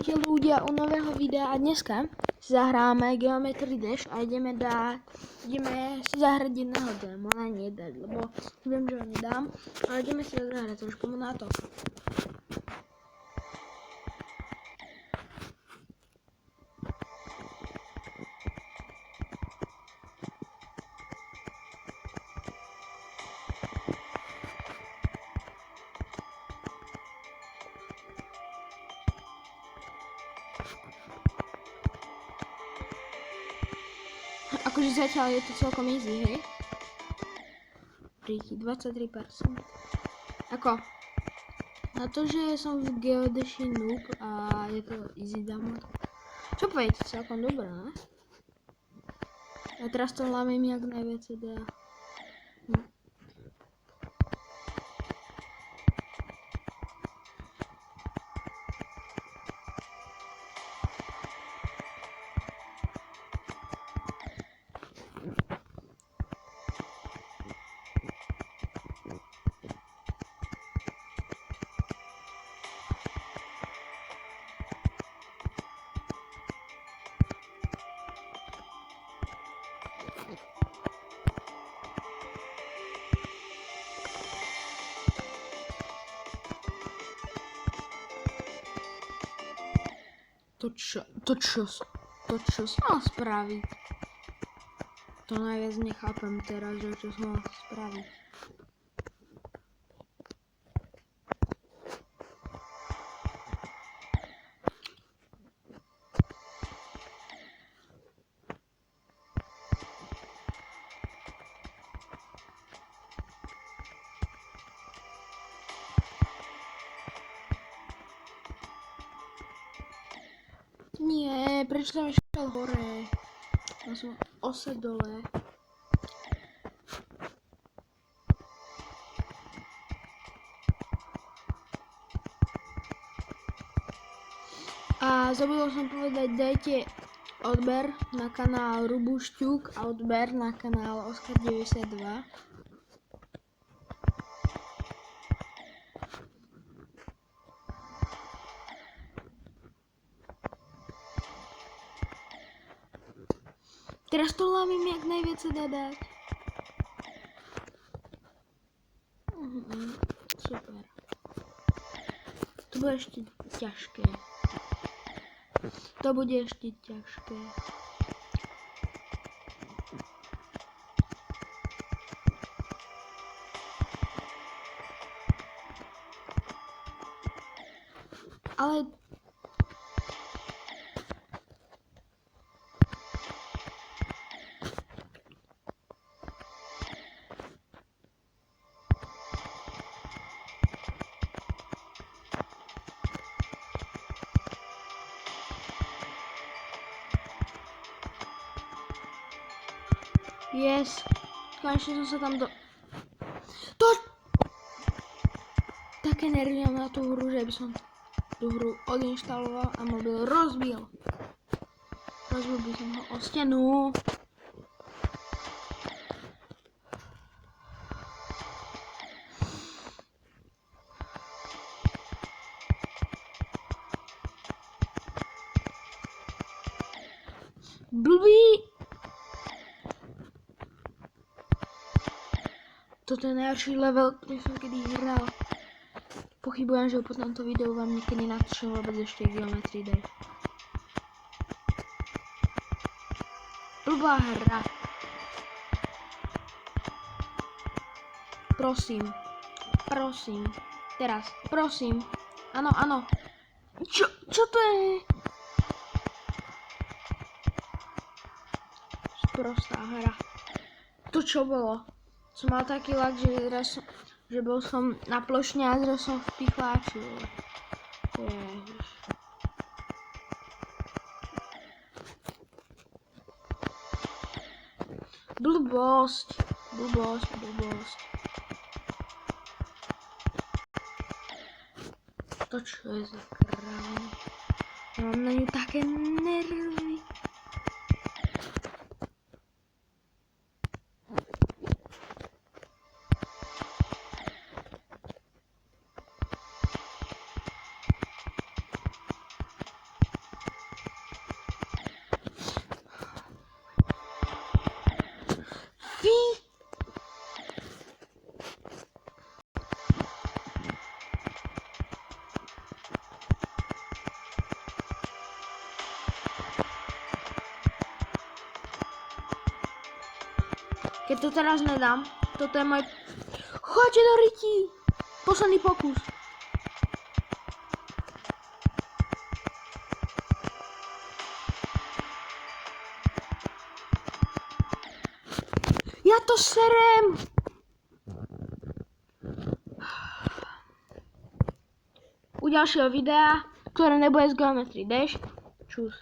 Čaute ľudia u nového videa a dneska si zahráme Geometry Dash a ideme si zahrať jedného démona, nie dať, lebo viem, že ho nedám, ale ideme si zahrať trošku na to. Akože zatiaľ je to celkom easy, hej? 23%. Ako? Na to, že som v Geodashi noob a je to easy download. Čo poviete? Celkom dobré, ne? A teraz to lámem jak najviac teda. To čo som mal spraviť? To najviac nechápem teraz, že čo som mal spraviť. Nie, prečo som išiel hore? Ja som ose dole. A zabudol som povedať, dajte odber na kanál Rubušťuk a odber na kanál Oskar92. Teraz to lámim jak najviac sa dá dať. Super. To bude ešte ťažké. To bude ešte ťažké. Ale yes, konečne som sa tam také nervím na tú hru, že by som tú hru odinštaloval a mobil rozbil. Rozbil by som ho o stenu. Blbý! Toto je najhorší level, ktorý som kedy hral. Pochybujem, že po tomto videu vám niekedy natočím vôbec ešte Geometry Dash. Blbá hra. Prosím. Teraz, prosím. Áno. Čo to je? Sprostá hra. To čo bolo? Som mal taký lag, že bol som na plošne a zrazu som v pichláči. Ježiš. Blbosť. To čo je za kráľ? Ja mám na ňu také nervy. Keď to teraz nedám, toto je môj... Choďte do rytí! Posledný pokus. Ja to serem! U ďalšieho videa, ktoré nebude z Geometry Dash. Čus.